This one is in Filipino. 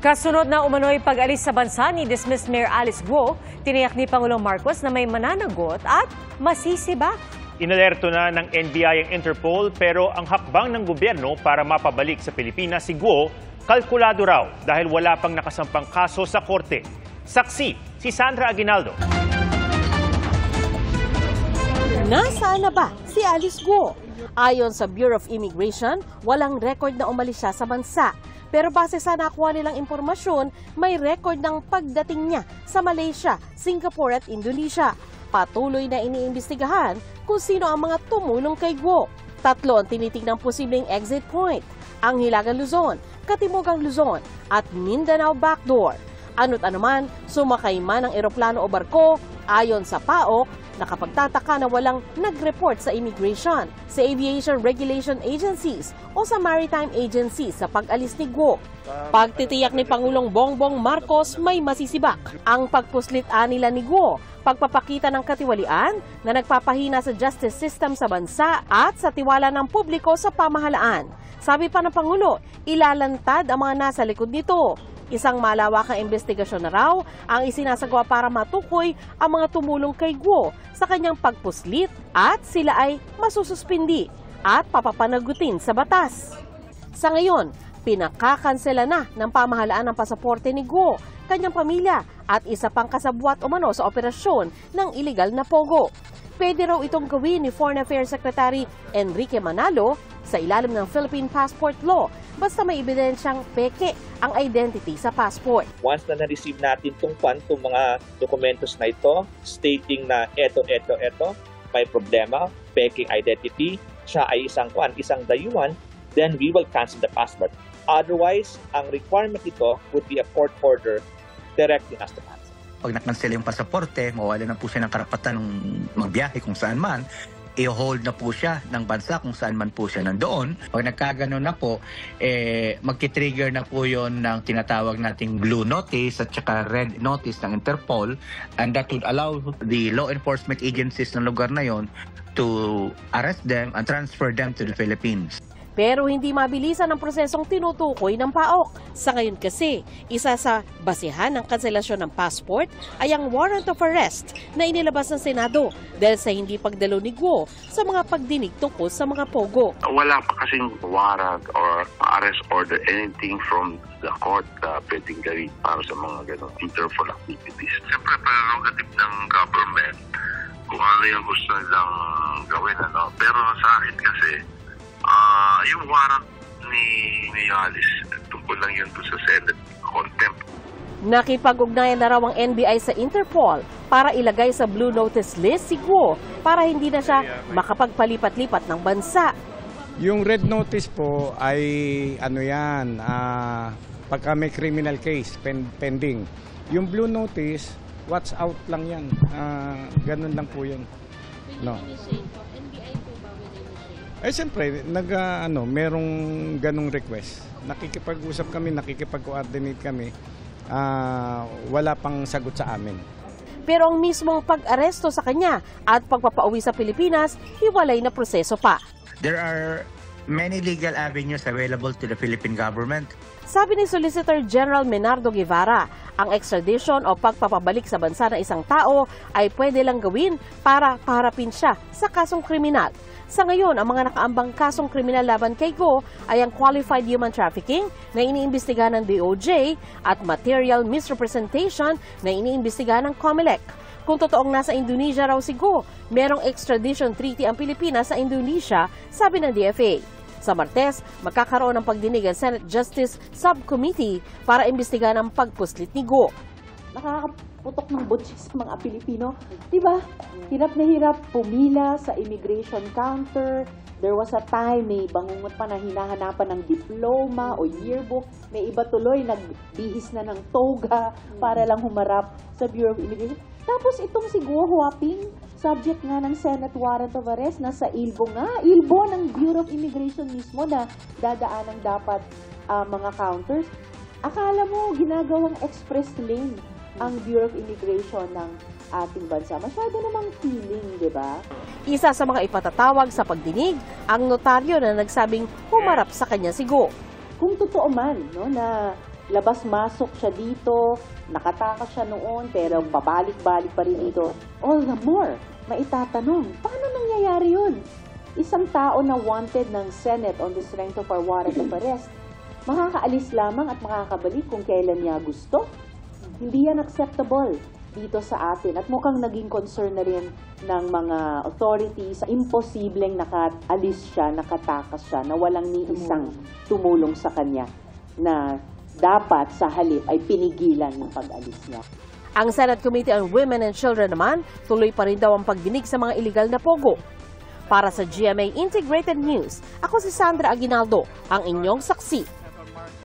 Kasunod na umano'y pag-alis sa bansa ni dismissed Mayor Alice Guo, tiniyak ni Pangulong Marcos na may mananagot at masisibak. Inalerto na ng NBI ang Interpol pero ang hakbang ng gobyerno para mapabalik sa Pilipinas si Guo, kalkulado raw dahil wala pang nakasampang kaso sa korte. Saksi, si Sandra Aguinaldo. Nasaan na ba si Alice Guo? Ayon sa Bureau of Immigration, walang record na umalis siya sa bansa. Pero base sa nakuha nilang impormasyon, may record ng pagdating niya sa Malaysia, Singapore at Indonesia. Patuloy na iniimbestigahan kung sino ang mga tumulong kay Guo. 3 ang tinitingnang posibleng exit point: ang Hilagang Luzon, Katimugang Luzon at Mindanao Backdoor. Ano't anuman, sumakay man ng eroplano o barko, ayon sa PAOK, nakapagtataka na walang nag-report sa immigration, sa aviation regulation agencies o sa maritime agencies sa pag-alis ni Guo. Pagtitiyak ni Pangulong Bongbong Marcos, may masisibak ang pagpuslit nila ni Guo, pagpapakita ng katiwalian na nagpapahina sa justice system sa bansa at sa tiwala ng publiko sa pamahalaan. Sabi pa ng Pangulo, ilalantad ang mga nasa likod nito. Isang malawakang investigasyon na raw ang isinasagawa para matukoy ang mga tumulong kay Guo sa kanyang pagpuslit at sila ay masususpindi at papapanagutin sa batas. Sa ngayon, pinakakansela na ng pamahalaan ng pasaporte ni Guo, kanyang pamilya at isa pang kasabwat umano sa operasyon ng iligal na pogo. Pwede raw itong gawin ni Foreign Affairs Secretary Enrique Manalo sa ilalim ng Philippine Passport Law basta may ebidensyang peke ang identity sa passport. Once na na-receive natin itong mga dokumentos na ito, stating na eto, may problema, peking identity, siya ay isang dayuhan, then we will cancel the passport. Otherwise, ang requirement nito would be a court order directing us to cancel. Pag nakansela yung pasaporte, mawala na po siya ng karapatan ng magbiyahe kung saan man, i-hold na po siya ng bansa kung saan man po siya nandoon. Pag nagkaganon na po, magkitrigger na po yon ng tinatawag nating blue notice at saka red notice ng Interpol, and that would allow the law enforcement agencies ng lugar na yon to arrest them and transfer them to the Philippines. Pero hindi mabilisan ang prosesong tinutukoy ng PAOK. Sa ngayon kasi, isa sa basehan ng kanselasyon ng passport ay ang warrant of arrest na inilabas ng Senado dahil sa hindi pagdalo ni Guo sa mga pagdinig tungkol sa mga pogo. Wala pa kasing warrant or arrest order, anything from the court pwedeng gawin para sa mga ganong Interpol activities. Siyempre, prerogative ng government kung ano yung gusto nilang gawin. Pero sa akin kasi, yung warrant ni Alice, tungkol lang yun sa Senate contempt. Nakipag-ugnayan na raw ang NBI sa Interpol para ilagay sa Blue Notice list si Guo para hindi na siya makapagpalipat-lipat ng bansa. Yung red notice po ay pagka may criminal case pending. Yung blue notice, watch out lang yan. Ganun lang po yun. No. Siyempre, merong ganong request. Nakikipag-usap kami, nakikipag-coordinate kami. Wala pang sagot sa amin. Pero ang mismong pag-aresto sa kanya at pagpapauwi sa Pilipinas, hiwalay na proseso pa. There are many legal avenues available to the Philippine government. Sabi ni Solicitor General Menardo Guevara, ang extradition o pagpapabalik sa bansa ng isang tao ay pwede lang gawin para paharapin siya sa kasong kriminal. Sa ngayon, ang mga nakaambang kasong kriminal laban kay Guo ay ang qualified human trafficking na iniimbestigahan ng DOJ at material misrepresentation na iniimbestigahan ng COMELEC. Kung totoong nasa Indonesia raw si Guo, merong extradition treaty ang Pilipinas sa Indonesia, sabi ng DFA. Sa Martes, magkakaroon ng pagdinig ang Senate Justice Subcommittee para imbestigahan ang pagpuslit ni Guo. Nakakaputok ng butsis sa mga Pilipino. Diba? Hirap na hirap pumila sa immigration counter. There was a time, may bangungot pa na hinahanapan ng diploma o yearbook. May iba tuloy, nagbihis na ng toga para lang humarap sa Bureau of Immigration. Tapos itong si Guo Huaping, subject nga ng Senate warrant of arrest, nasa ilbo ng Bureau of Immigration mismo na dadaan ng dapat mga counters. Akala mo ginagawang express lane ang Bureau of Immigration ng ating bansa. Masyado namang feeling, di ba? Isa sa mga ipatatawag sa pagdinig, ang notaryo na nagsabing humarap sa kanya si Guo. Kung totoo man na labas-masok siya dito, nakatakas siya noon, pero pabalik-balik pa rin dito. All the more, maitatanong, paano nangyayari yun? Isang tao na wanted ng Senate on the strength of our warrant of arrest, makakaalis lamang at makakabalik kung kailan niya gusto. Hindi yan acceptable dito sa atin. At mukhang naging concern na rin ng mga authorities. Imposibleng nakaalis siya, nakatakas siya, na walang ni isang tumulong sa kanya na dapat sa halip ay pinigilan ng pag-alis niya. Ang Senate Committee on Women and Children naman, tuloy pa rin daw ang pagdinig sa mga illegal na pogo. Para sa GMA Integrated News, ako si Sandra Aguinaldo, ang inyong saksi.